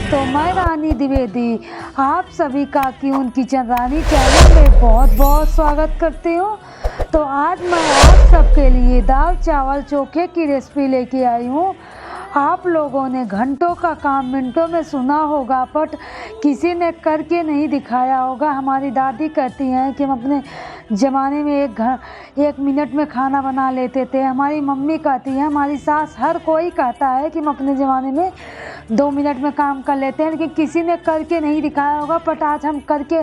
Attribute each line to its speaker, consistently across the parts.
Speaker 1: दोस्तों, मैं रानी द्विवेदी आप सभी का क्यून किचन रानी चैनल में बहुत बहुत स्वागत करती हूँ। तो आज मैं आप सबके लिए दाल चावल चोखे की रेसिपी लेके आई हूँ। आप लोगों ने घंटों का काम मिनटों में सुना होगा, बट किसी ने करके नहीं दिखाया होगा। हमारी दादी कहती हैं कि हम अपने ज़माने में एक मिनट में खाना बना लेते थे। हमारी मम्मी कहती है, हमारी सास, हर कोई कहता है कि हम अपने ज़माने में 2 मिनट में काम कर लेते हैं, लेकिन किसी ने करके नहीं दिखाया होगा। बट आज हम करके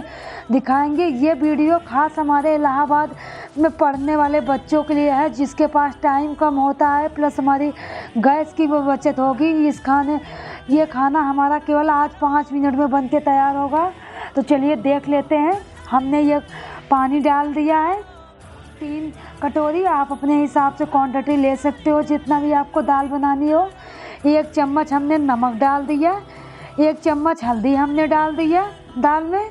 Speaker 1: दिखाएंगे। ये वीडियो खास हमारे इलाहाबाद में पढ़ने वाले बच्चों के लिए है, जिसके पास टाइम कम होता है, प्लस हमारी गैस की बचत होगी। ये खाना हमारा केवल आज 5 मिनट में बन के तैयार होगा। तो चलिए देख लेते हैं। हमने ये पानी डाल दिया है 3 कटोरी। आप अपने हिसाब से क्वांटिटी ले सकते हो, जितना भी आपको दाल बनानी हो। 1 चम्मच हमने नमक डाल दिया, 1 चम्मच हल्दी हमने डाल दिया दाल में।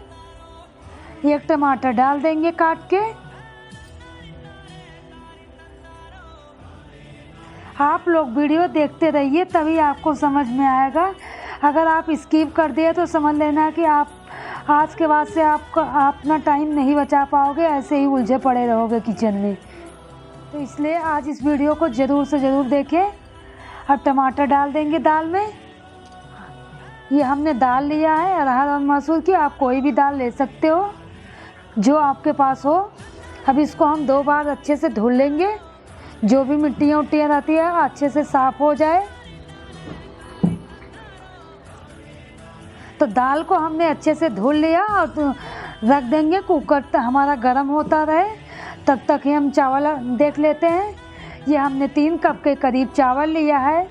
Speaker 1: 1 टमाटर डाल देंगे काट के। आप लोग वीडियो देखते रहिए, तभी आपको समझ में आएगा। अगर आप स्किप कर दिए तो समझ लेना कि आप आज के बाद से आपका अपना टाइम नहीं बचा पाओगे, ऐसे ही उलझे पड़े रहोगे किचन में। तो इसलिए आज इस वीडियो को ज़रूर से ज़रूर देखें। अब टमाटर डाल देंगे दाल में। ये हमने दाल लिया है अरहर और मसूर की, आप कोई भी दाल ले सकते हो जो आपके पास हो। अब इसको हम 2 बार अच्छे से धुल लेंगे, जो भी मिट्टियाँ उट्टियाँ रहती है अच्छे से साफ़ हो जाए। तो दाल को हमने अच्छे से धुल लिया और रख देंगे। कुकर हमारा गर्म होता रहे, तब तक ही हम चावल देख लेते हैं। ये हमने 3 कप के करीब चावल लिया है।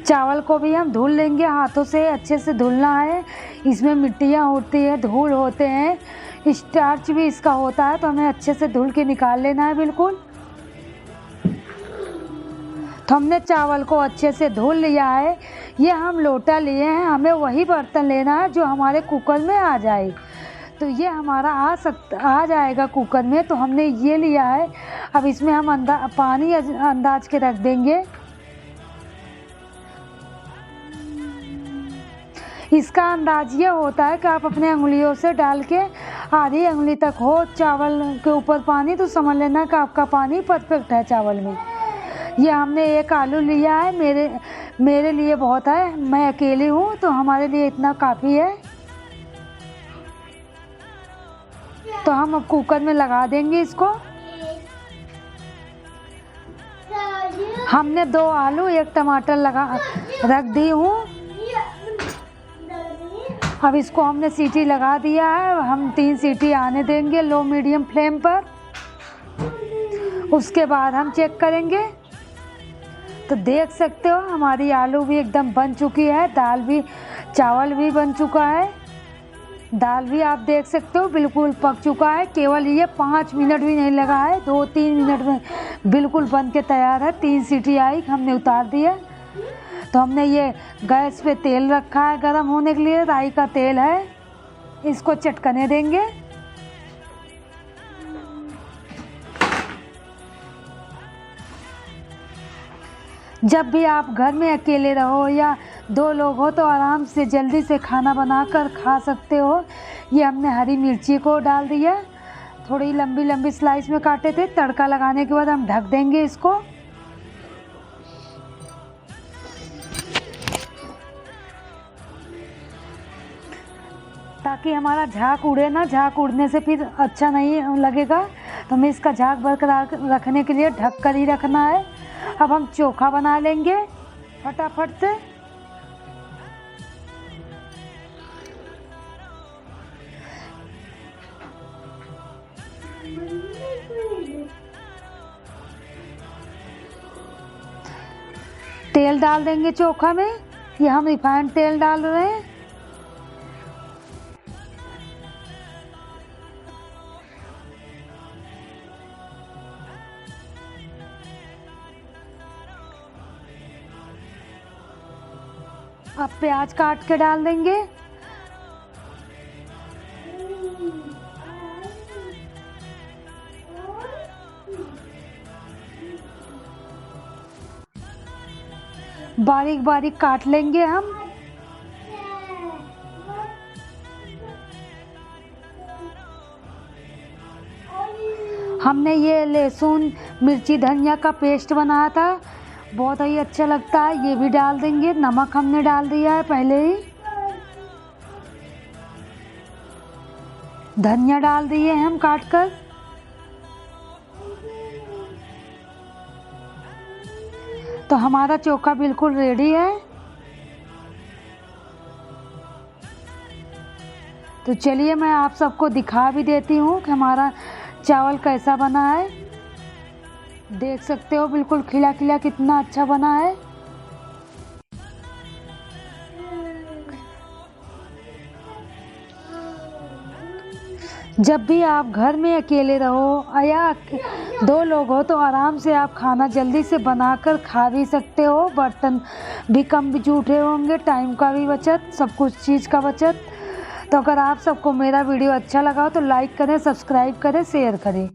Speaker 1: चावल को भी हम धुल लेंगे, हाथों से अच्छे से धुलना है। इसमें मिट्टियाँ होती है, धूल होते हैं, स्टार्च भी इसका होता है, तो हमें अच्छे से धुल के निकाल लेना है बिल्कुल। तो हमने चावल को अच्छे से धुल लिया है। ये हम लोटा लिए हैं, हमें वही बर्तन लेना है जो हमारे कुकर में आ जाए। तो ये हमारा आ जाएगा कुकर में, तो हमने ये लिया है। अब इसमें हम पानी अंदाज के रख देंगे। इसका अंदाज ये होता है कि आप अपने उंगलियों से डाल के आधी उंगली तक हो चावल के ऊपर पानी, तो समझ लेना कि आपका पानी परफेक्ट है चावल में। ये हमने 1 आलू लिया है, मेरे लिए बहुत है, मैं अकेली हूँ, तो हमारे लिए इतना काफ़ी है। तो हम अब कुकर में लगा देंगे इसको। हमने 2 आलू 1 टमाटर रख दी हूँ। अब इसको हमने सीटी लगा दिया है। हम 3 सीटी आने देंगे लो मीडियम फ्लेम पर। उसके बाद हम चेक करेंगे। तो देख सकते हो हमारी आलू भी एकदम बन चुकी है, चावल भी बन चुका है, दाल भी आप देख सकते हो बिल्कुल पक चुका है। केवल ये 5 मिनट भी नहीं लगा है, 2-3 मिनट में बिल्कुल बन के तैयार है। 3 सीटी आई, हमने उतार दिया। तो हमने ये गैस पे तेल रखा है गरम होने के लिए, राई का तेल है। इसको चटकने देंगे। जब भी आप घर में अकेले रहो या 2 लोग हो, तो आराम से जल्दी से खाना बनाकर खा सकते हो। ये हमने हरी मिर्ची को डाल दिया, थोड़ी लंबी लंबी स्लाइस में काटे थे। तड़का लगाने के बाद हम ढक देंगे इसको। ताकि हमारा झाग उड़े ना, झाग उड़ने से फिर अच्छा नहीं लगेगा। तो हमें इसका झाग बरकरार रखने के लिए ढक कर ही रखना है। अब हम चोखा बना लेंगे फटाफट से। तेल डाल देंगे चोखा में। ये हम रिफाइंड तेल डाल रहे हैं। अब प्याज काट के डाल देंगे। बारीक बारीक काट लेंगे हम। हमने ये लहसुन मिर्ची धनिया का पेस्ट बनाया था, बहुत ही अच्छा लगता है, ये भी डाल देंगे। नमक हमने डाल दिया है पहले ही, धनिया डाल दिए हम काट कर। तो हमारा चोखा बिल्कुल रेडी है। तो चलिए मैं आप सबको दिखा भी देती हूँ कि हमारा चावल कैसा बना है। देख सकते हो बिल्कुल खिला खिला कितना अच्छा बना है। जब भी आप घर में अकेले रहो या 2 लोग हो तो आराम से आप खाना जल्दी से बनाकर खा भी सकते हो। बर्तन भी कम भी जूठे होंगे, टाइम का भी बचत, सब कुछ चीज़ का बचत। तो अगर आप सबको मेरा वीडियो अच्छा लगा हो तो लाइक करें, सब्सक्राइब करें, शेयर करें।